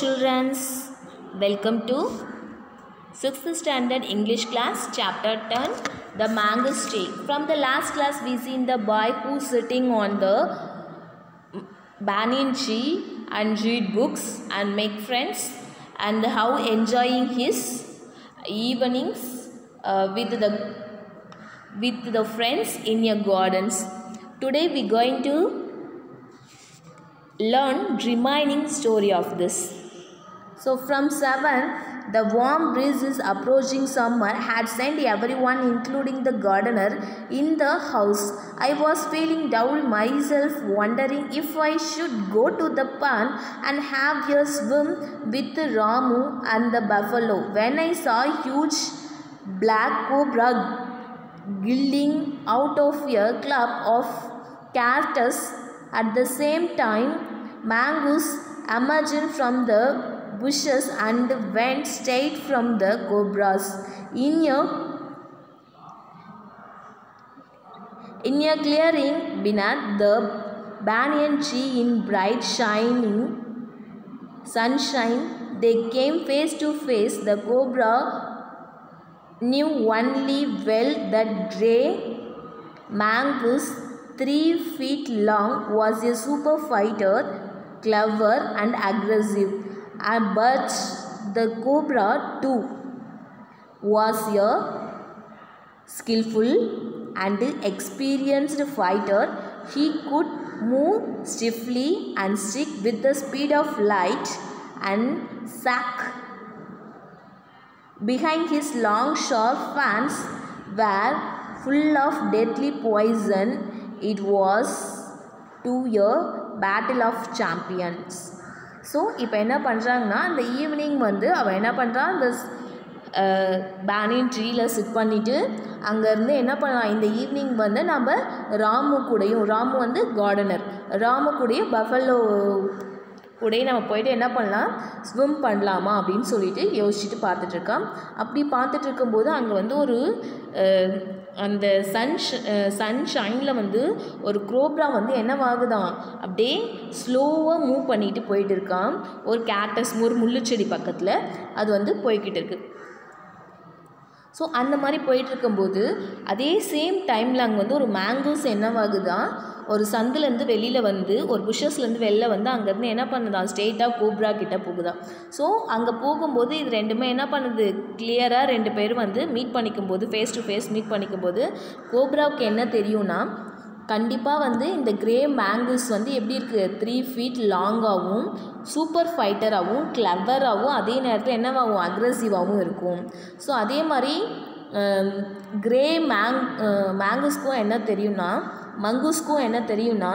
children, welcome to 6th standard English class chapter 10 the mango tree. From the last class we seen the boy who sitting on the banyan tree and read books and make friends and how enjoying his evenings with the friends in your gardens. Today we going to learn remaining story of this. So from 7, the warm breeze is approaching summer had sent everyone including the gardener in the house. I was feeling down myself, wondering if I should go to the pond and have a swim with Ramu and the buffalo when I saw a huge black cobra guilding out of a clump of cactus. At the same time, mangoes emerged from the bushes and went straight from the cobras. In a clearing beneath the banyan tree in bright shining sunshine, they came face to face. The cobra knew only well that Dray Mangus, 3 feet long, was a super fighter, clever and aggressive. But the cobra too was a skillful and experienced fighter. He could move stiffly and stick with the speed of light and sack. Behind his long sharp fangs were full of deadly poison. It was to a battle of champions. So இப்போ என்ன பண்ணுறாங்கன்னா அந்த evening வந்து அவன் என்ன பண்ணுறான், அந்த banyan ட்ரீயில் chit பண்ணிவிட்டு அங்கேருந்து என்ன பண்ணலாம், இந்த ஈவினிங் வந்து நம்ம ராமு வந்து கார்டனர், ராமு கூடயும் பஃபலோ கூடயே நம்ம போயிட்டு என்ன பண்ணலாம், ஸ்விம் பண்ணலாமா அப்படின்னு சொல்லிட்டு யோசிச்சுட்டு பார்த்துட்ருக்கான். அப்படி பார்த்துட்டு இருக்கும்போது அங்கே வந்து ஒரு அந்த சன்ஷைனில் வந்து ஒரு கோப்ரா வந்து என்னவாகுதான், அப்படியே ஸ்லோவாக மூவ் பண்ணிட்டு போயிட்டு இருக்கான். ஒரு கேக்டஸ், ஒரு முள்ளுச்செடி பக்கத்தில் அது வந்து போய்கிட்டு இருக்கு. ஸோ அந்த மாதிரி போயிட்டுருக்கும்போது அதே சேம் டைமில் அங்கே வந்து ஒரு மேங்கோஸ் என்னவாகுதான், ஒரு சந்துலேருந்து வெளியில் வந்து ஒரு புஷஸ்லேருந்து வெளில வந்து அங்கேருந்து என்ன பண்ணுதான், ஸ்ட்ரெயிட்டாக கோப்ரா கிட்டே போகுதான். ஸோ அங்கே போகும்போது இது ரெண்டுமே என்ன பண்ணுது, கிளியராக 2 பேரும் வந்து மீட் பண்ணிக்கும்போது, ஃபேஸ் டு ஃபேஸ் மீட் பண்ணிக்கும்போது கோப்ராவுக்கு என்ன தெரியும்னா, கண்டிப்பாக வந்து இந்த கிரே மேங்கூஸ் வந்து எப்படி இருக்குது, 3 feet லாங்காகவும் சூப்பர் ஃபைட்டராகவும் கிளவராகவும் அதே நேரத்தில் என்னவாகும், அக்ரெசிவாகவும் இருக்கும். ஸோ அதே மாதிரி கிரே மேங்கூஸ்க்கும் என்ன தெரியும்னா, மங்கூஸ்க்கும் என்ன தெரியும்னா,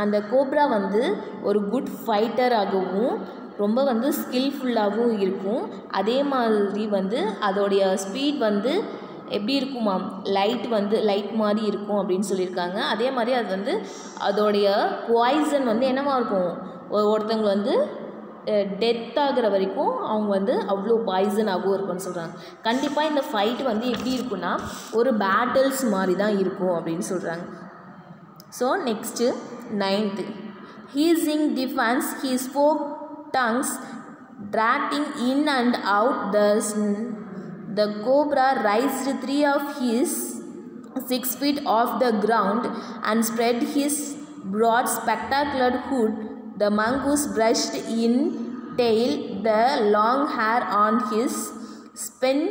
அந்த கோப்ரா வந்து ஒரு குட் ஃபைட்டராகவும் ரொம்ப வந்து ஸ்கில்ஃபுல்லாகவும் இருக்கும். அதே மாதிரி வந்து அதோடைய ஸ்பீட் வந்து எப்படி இருக்குமா, லைட் மாதிரி இருக்கும் அப்படின்னு சொல்லியிருக்காங்க. அதே மாதிரி அது வந்து அதோடைய பாய்சன் வந்து என்னவாக இருக்கும், ஒருத்தவங்க வந்து டெத் ஆகிற வரைக்கும் அவங்க வந்து அவ்வளோ பாய்சனாகவும் இருக்குன்னு சொல்கிறாங்க. கண்டிப்பாக இந்த ஃபைட் வந்து எப்படி இருக்குன்னா ஒரு பேட்டில்ஸ் மாதிரி தான் இருக்கும் அப்படின்னு சொல்கிறாங்க. So next 9th, hissing defence his 4 tongues darting in and out. The cobra raised 3 of his 6 feet off the ground and spread his broad spectacled hood. The mongoose brushed in tail. The long hair on his spine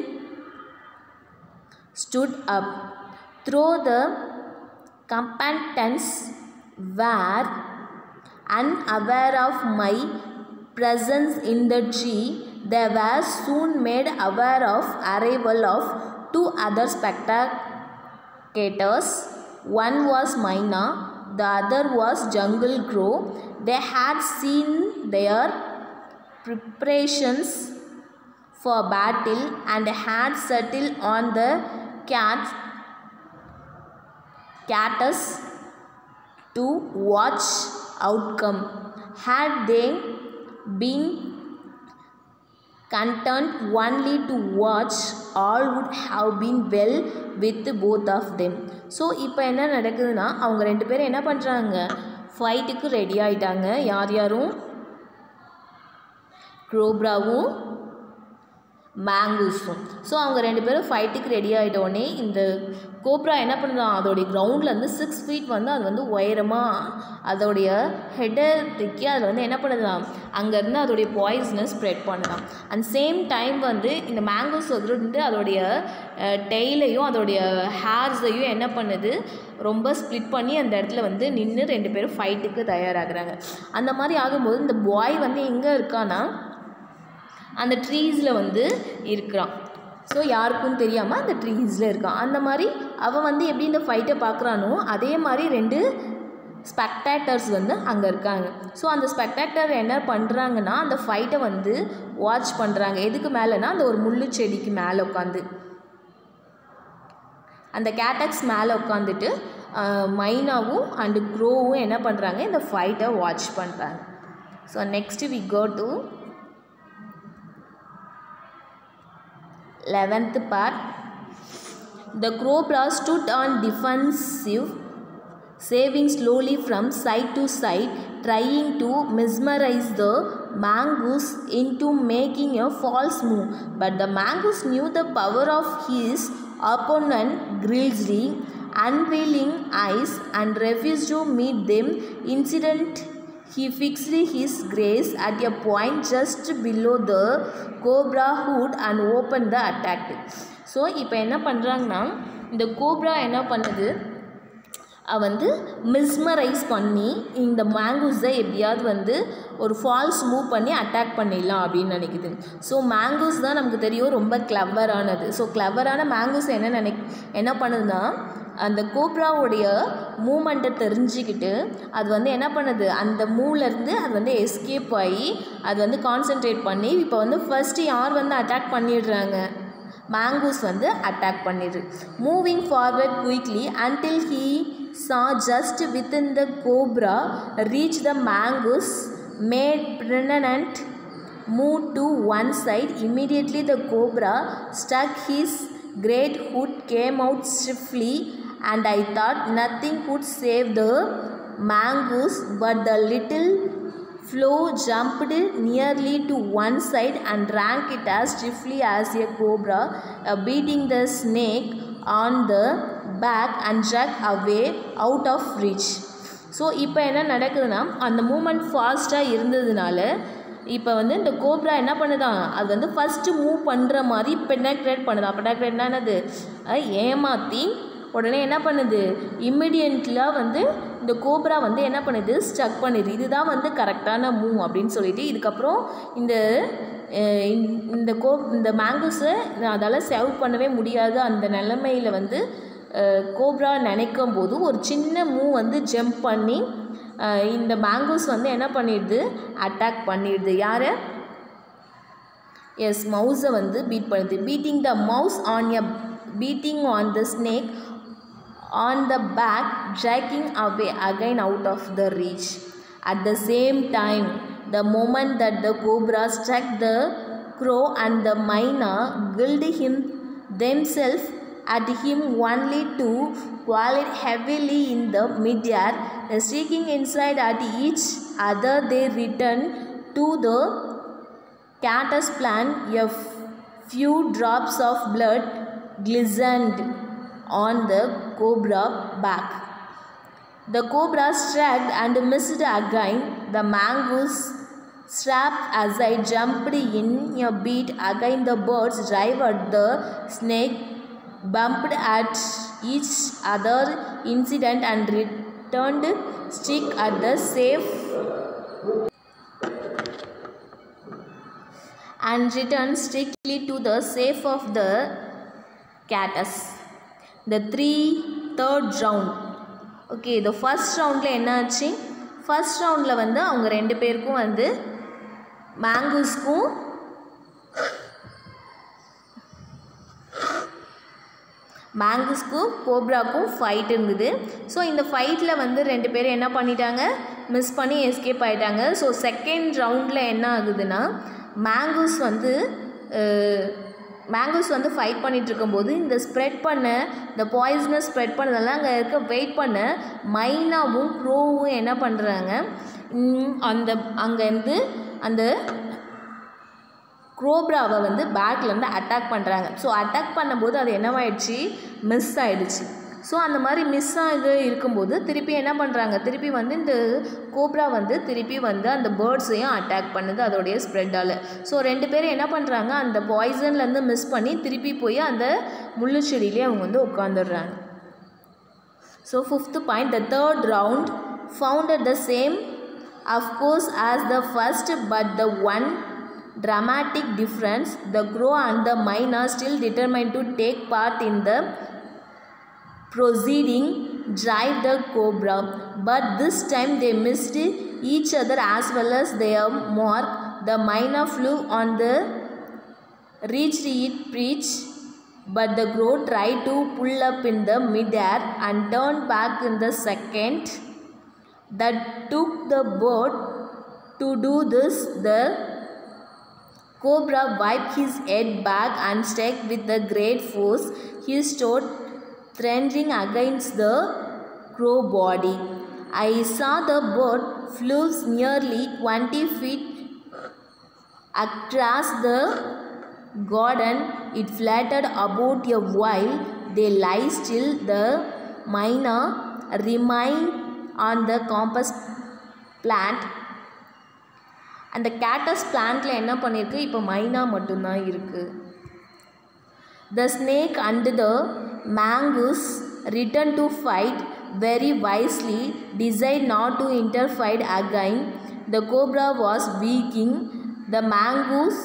stood up. Though the combatants were unaware of my presence in the tree, they were soon made aware of arrival of 2 other spectators. One was Maina, the other was Jungle Crow. They had seen their preparations for battle and had settled on the cactus to watch outcome. Had they been content only to watch, all would have been well with both of them. So இப்போ என்ன நடக்குதுன்னா அவங்க 2 பேரும் என்ன பண்ணுறாங்க, ஃபைட்டுக்கு ready ஆகிட்டாங்க. யார் யாரும்? கோப்ராவும் மேங்கூஸும். ஸோ அவங்க 2 பேரும் ஃபைட்டுக்கு ரெடி ஆகிட்டோடனே இந்த கோப்ரா என்ன பண்ணுறான், அதோடைய கிரவுண்ட்லேருந்து 6 feet வந்து அது வந்து உயரமாக அதோடைய ஹெட்டை தூக்கி அதில் வந்து என்ன பண்ணுதான், அங்கேருந்து அதோடைய பாய்ஸ்னஸ் ஸ்ப்ரெட் பண்ணுதான். அண்ட் சேம் டைம் வந்து இந்த மேங்கூஸ் வந்துட்டு அதோடைய டெய்லையும் அதோடைய ஹேர்ஸையும் என்ன பண்ணுது, ரொம்ப ஸ்ப்ளிட் பண்ணி அந்த இடத்துல வந்து நின்று 2 பேரும் ஃபைட்டுக்கு தயாராகிறாங்க. அந்த மாதிரி ஆகும்போது இந்த பாய் வந்து எங்கே இருக்கான்னா அந்த ட்ரீஸில் வந்து இருக்கிறான். ஸோ யாருக்கும் தெரியாமல் அந்த ட்ரீஸில் இருக்கான். அந்த மாதிரி அவன் வந்து எப்படி இந்த ஃபைட்டை பார்க்குறானோ அதே மாதிரி 2 ஸ்பெக்டேட்டர்ஸ் வந்து அங்கே இருக்காங்க. ஸோ அந்த ஸ்பெக்டேட்டர் என்ன பண்ணுறாங்கன்னா அந்த ஃபைட்டை வந்து வாட்ச் பண்ணுறாங்க. எதுக்கு மேலேனா அந்த ஒரு முள்ளு செடிக்கு மேலே உட்காந்து அந்த கேட்டக்ஸ் மேலே உட்காந்துட்டு மைனாவும் அண்டு க்ரோவும் என்ன பண்ணுறாங்க, இந்த ஃபைட்டை வாட்ச் பண்ணுறாங்க. So next we go to 11th part. The cobra stood on defensive, saving slowly from side to side, trying to mesmerize the mongoose into making a false move. But the mongoose knew the power of his opponent Grizzly, unveiling eyes, and refused to meet them. Incident, he fixed his gaze at a point just below the cobra hood and opened the attack. So இப்போ என்ன பண்ணுறாங்கன்னா இந்த cobra என்ன பண்ணுது, வந்து mesmerise பண்ணி இந்த மேங்கூஸை எப்படியாவது வந்து ஒரு ஃபால்ஸ் மூவ் பண்ணி அட்டாக் பண்ணிடலாம் அப்படின்னு நினைக்குது. ஸோ மேங்கூஸ் தான் நமக்கு தெரியும் ரொம்ப கிளவரானது. ஸோ கிளவரான மேங்கூஸ் என்ன பண்ணுதுன்னா அந்த கோப்ராவுடைய மூமெண்ட்டை தெரிஞ்சுக்கிட்டு அது வந்து என்ன பண்ணுது, அந்த மூவ்லேருந்து அது வந்து எஸ்கேப் ஆகி அது வந்து கான்சென்ட்ரேட் பண்ணி இப்போ வந்து ஃபஸ்ட்டு யார் வந்து அட்டாக் பண்ணிடுறாங்க, மேங்கூஸ் வந்து அட்டாக் பண்ணிடு. Moving forward quickly until he saw just within the cobra reach the mongoose, made pregnant, moved to one side. Immediately the cobra struck his great hood, came out swiftly, and I thought nothing could save the mongoose, but the little flow jumped nearly to one side and ran it as swiftly as a cobra, beating the snake on the back and dragged away out of reach. So இப்போ என்ன நடக்குதுன்னா அந்த moment ஃபாஸ்ட்டாக இருந்ததுனால இப்போ வந்து இந்த cobra என்ன பண்ணுதான், அது வந்து ஃபஸ்ட்டு மூவ் பண்ணுற மாதிரி பெனட்ரேட் பண்ணுதான். பெனட்ரேட்னா என்னது, ஏமாற்றி உடனே என்ன பண்ணுது, இம்மிடியண்ட்லாக வந்து இந்த கோப்ரா வந்து என்ன பண்ணுது, ஸ்டக் பண்ணுது. இதுதான் வந்து கரெக்டான மூவ் அப்படின்னு சொல்லிட்டு இதுக்கப்புறம் இந்த மேங்கூஸை அதால் சேவ் பண்ணவே முடியாது. அந்த நிலைமையில் வந்து கோப்ரா நினைக்கும் போது ஒரு சின்ன மூவ் வந்து ஜம்ப் பண்ணி இந்த மேங்கூஸ் வந்து என்ன பண்ணிடுது, அட்டாக் பண்ணிடுது. யாரை, எஸ் மவுஸை வந்து பீட் பண்ணுது. beating on the snake on the back, dragging away again out of the reach. At the same time, the moment that the cobra struck the crow and the myna gilled themselves at him only to collide heavily in the mid-air, shrieking inside at each other, they returned to the cactus plant. A few drops of blood glistened on the cobra back. The cobra struck and missed again. The mongoose snapped as I jumped in a beat. Again the birds drivered. The snake bumped at each other incident and returned strictly to the safe of the cactus. The third round. Okay, இந்த first ரவுண்டில் என்ன ஆச்சு, first ரவுண்டில் வந்து அவங்க 2 பேருக்கும் வந்து மேங்கூஸ்க்கும் கோப்ராக்கும் fight இருந்தது. ஸோ இந்த ஃபைட்டில் வந்து 2 பேரும் என்ன பண்ணிட்டாங்க, மிஸ் பண்ணி எஸ்கேப் ஆகிட்டாங்க. ஸோ செகண்ட் ரவுண்டில் என்ன ஆகுதுன்னா மேங்கூஸ் வந்து மேங்கோஸ் வந்து ஃபைட் பண்ணிகிட்டு இருக்கும்போது இந்த ஸ்ப்ரெட் பண்ண இந்த பாய்சனஸ் ஸ்ப்ரெட் பண்ணதெல்லாம் அங்கே இருக்க வெயிட் பண்ண மைனாவும் க்ரோவும் என்ன பண்ணுறாங்க, அங்கேருந்து அந்த கோப்ராவை வந்து பேக்லேருந்து அட்டாக் பண்ணுறாங்க. ஸோ அட்டாக் பண்ணும்போது அது என்னவாயிடுச்சு, மிஸ் ஆகிடுச்சு. ஸோ அந்த மாதிரி மிஸ் ஆகி இருக்கும்போது திருப்பி என்ன பண்ணுறாங்க, திருப்பி வந்து இந்த கோப்ரா வந்து திருப்பி வந்து அந்த பேர்ட்ஸையும் அட்டாக் பண்ணுது அதோடைய ஸ்ப்ரெட்டால். ஸோ 2 பேரும் என்ன பண்ணுறாங்க, அந்த பாய்சன்லேருந்து மிஸ் பண்ணி திருப்பி போய் அந்த முள்ளு செடியிலே அவங்க வந்து உட்காந்துடுறாங்க. So 5th point, the third round found the same of course as the first, but the one dramatic difference, the crow and the myna still determined to take part in the proceeding drive the cobra, but this time they missed each other as well as their mark. The myna flew on the reached its perch, but the crow tried to pull up in the mid-air and turned back in the second that took the bird to do this. The cobra wiped his head back and struck with a great force his toe threatening against the crow body. I saw the bird flew nearly 20 feet across the garden. It fluttered about a while. They lay still. The myna remained on the compass plant. அந்த கேட்டஸ் பிளான்ட்டில் என்ன பண்ணியிருக்கு, இப்போ மைனா மட்டும்தான் இருக்குது. The snake and the mongoose returned to fight very wisely, decided not to interfere again. The cobra was weakening. The mongoose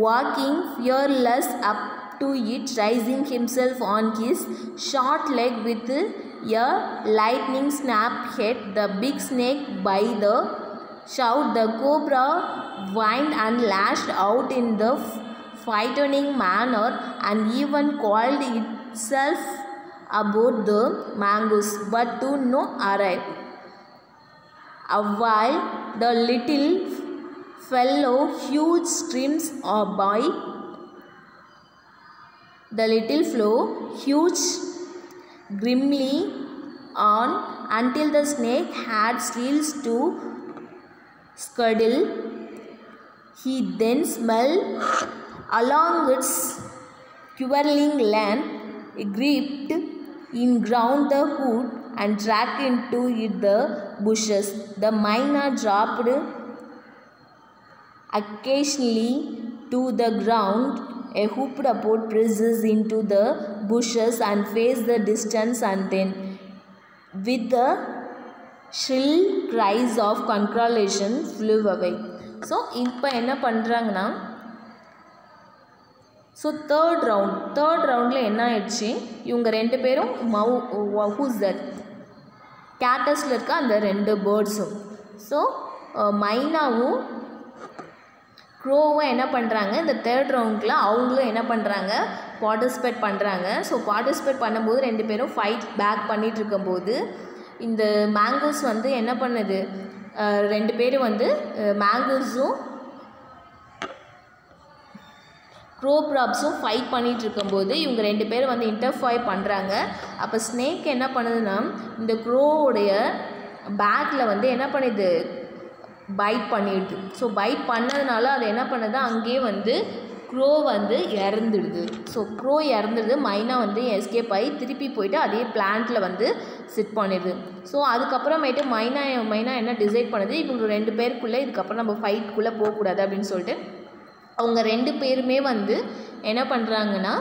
walking fearless up to it, raising himself on his short leg with a lightning snap hit the big snake by the shout. The cobra whined and lashed out in the frightening manner and even called itself about the mongoose, but to no avail. While the little fellow huge screams by the little flow huge grimly on until the snake had heels to scuttle. He then smelled along its quivering length, gripped in ground the hood and dragged into it the bushes. The myna dropped occasionally to the ground, a hooped about presses into the bushes and faced the distance, and then with the shrill cries of congratulation flew away. So இப்போ என்ன பண்ணுறாங்கன்னா, so third ரவுண்டில் என்ன ஆயிடுச்சு, இவங்க 2 பேரும் ஹூசர் கேட்டஸில் இருக்க அந்த 2 பேர்ட்ஸும், ஸோ மைனாவும் க்ரோவும் என்ன பண்ணுறாங்க, இந்த தேர்ட் ரவுண்டில் அவங்களும் என்ன பண்ணுறாங்க, பார்ட்டிசிபேட் பண்ணுறாங்க. ஸோ பார்ட்டிசிபேட் பண்ணும்போது 2 பேரும் ஃபைட் பேக் பண்ணிகிட்டு இருக்கும்போது இந்த மேங்கோஸ் வந்து என்ன பண்ணுது, 2 பேரும் வந்து மேங்கோஸும் க்ரோப்ராப்ஸும் ஃபைட் பண்ணிகிட்டு இருக்கும்போது இவங்க 2 பேரும் வந்து இன்டர்ஃபைர் பண்ணுறாங்க. அப்போ ஸ்னேக் என்ன பண்ணுதுன்னா, இந்த க்ரோவுடைய பேக்கில் வந்து என்ன பண்ணுது, பைட் பண்ணிடுது. ஸோ பைட் பண்ணதுனால அது என்ன பண்ணுது, அங்கேயே வந்து க்ரோ வந்து இறந்துடுது. ஸோ க்ரோ இறந்துடுது, மைனா வந்து எஸ்கேப் ஆகி திருப்பி போயிட்டு அதே பிளான்ட்டில் வந்து சிட் பண்ணிடுது. ஸோ அதுக்கப்புறமேட்டு மைனா என்ன டிசைட் பண்ணுது, இவங்க 2 பேருக்குள்ளே இதுக்கப்புறம் நம்ம ஃபைட்டுக்குள்ளே போகக்கூடாது அப்படின்னு சொல்லிட்டு அவங்க 2 பேருமே வந்து என்ன பண்ணுறாங்கன்னா,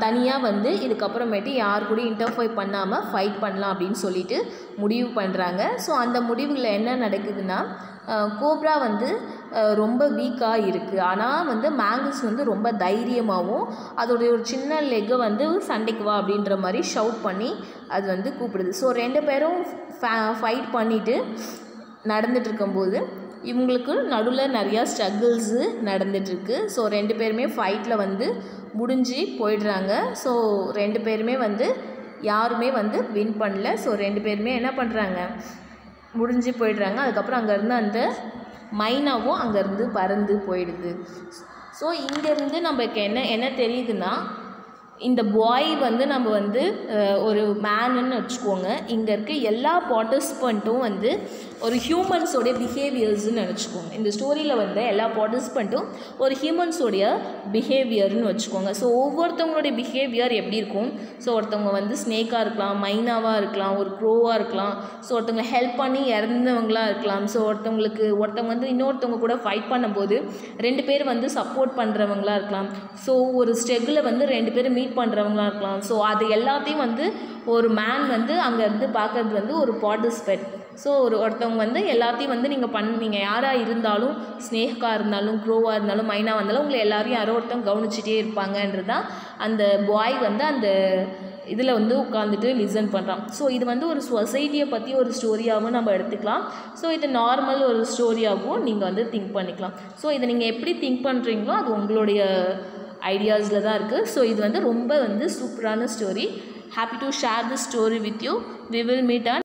தனியாக வந்து இதுக்கப்புறமேட்டு யார் கூட இன்டர்ஃபைர் பண்ணாமல் ஃபைட் பண்ணலாம் அப்படின்னு சொல்லிட்டு முடிவு பண்ணுறாங்க. ஸோ அந்த முடிவில் என்ன நடக்குதுன்னா, கோப்ரா வந்து ரொம்ப வீக்காக இருக்குது, ஆனால் வந்து மேங்கஸ் வந்து ரொம்ப தைரியமாகவும் அதோடைய ஒரு சின்ன லெக்கை வந்து சண்டைக்கு வா அப்படின்ற மாதிரி ஷவுட் பண்ணி அது வந்து கூப்பிடுது. ஸோ 2 பேரும் ஃபைட் பண்ணிவிட்டு நடந்துகிட்ருக்கும்போது இவங்களுக்கு நடுவில் நிறையா ஸ்ட்ரகிள்ஸு நடந்துகிட்ருக்கு. ஸோ 2 பேருமே ஃபைட்டில் வந்து முடிஞ்சு போயிடுறாங்க. ஸோ 2 பேருமே வந்து யாருமே வந்து வின் பண்ணல. ஸோ 2 பேருமே என்ன பண்ணுறாங்க, முடிஞ்சு போயிடுறாங்க. அதுக்கப்புறம் அங்கேருந்து அந்த மைனாவும் அங்கேருந்து பறந்து போயிடுது. ஸோ இங்கேருந்து நமக்கு என்ன தெரியுதுன்னா, இந்த பாய் வந்து நம்ம வந்து ஒரு மேனுன்னு வச்சுக்கோங்க. இங்கே இருக்க எல்லா பார்ட்டிசிபெண்ட்டும் வந்து ஒரு ஹியூமன்ஸோடைய பிஹேவியர்ஸ்ன்னு நினச்சிக்கோங்க. இந்த ஸ்டோரியில் வந்து எல்லா பார்ட்டிசிபெண்ட்டும் ஒரு ஹியூமன்ஸோடைய பிஹேவியர்னு வச்சுக்கோங்க. ஸோ ஒவ்வொருத்தவங்களுடைய பிஹேவியர் எப்படி இருக்கும்? ஸோ ஒருத்தவங்க வந்து ஸ்னேக்காக இருக்கலாம், மைனாவாக இருக்கலாம், ஒரு க்ரோவாக இருக்கலாம். ஸோ ஒருத்தவங்க ஹெல்ப் பண்ணி இறந்தவங்களாக இருக்கலாம். ஸோ ஒருத்தவங்க வந்து இன்னொருத்தவங்க கூட ஃபைட் பண்ணும்போது 2 பேர் வந்து சப்போர்ட் பண்ணுறவங்களா இருக்கலாம். ஸோ ஒரு ஸ்ட்ரகிளை வந்து 2 பேர் மீட் பண்ணுறவங்களா இருக்கலாம். ஸோ அது எல்லாத்தையும் வந்து ஒரு மேன் வந்து அங்கே இருந்து பார்க்கறது வந்து ஒரு பார்ட்டிசிபெண்ட். ஸோ ஒருத்தவங்க வந்து எல்லாத்தையும் வந்து நீங்கள் யாராக இருந்தாலும், ஸ்னேக்காக இருந்தாலும், க்ரோவாக இருந்தாலும், மைனாக இருந்தாலும், உங்களை எல்லாரையும் யாரோ ஒருத்தவங்க கவனிச்சிட்டே இருப்பாங்கன்றது தான் அந்த பாய் வந்து அந்த இதில் வந்து உட்காந்துட்டு லிசன் பண்ணுறான். ஸோ இது வந்து ஒரு சொசைட்டியை பற்றி ஒரு ஸ்டோரியாகவும் நம்ம எடுத்துக்கலாம். ஸோ இது நார்மல் ஒரு ஸ்டோரியாகவும் நீங்கள் வந்து திங்க் பண்ணிக்கலாம். ஸோ இதை நீங்கள் எப்படி திங்க் பண்ணுறீங்களோ அது உங்களுடைய ஐடியாஸில் தான் இருக்குது. ஸோ இது வந்து ரொம்ப வந்து சூப்பரான story. Happy to share this story with you. We will meet on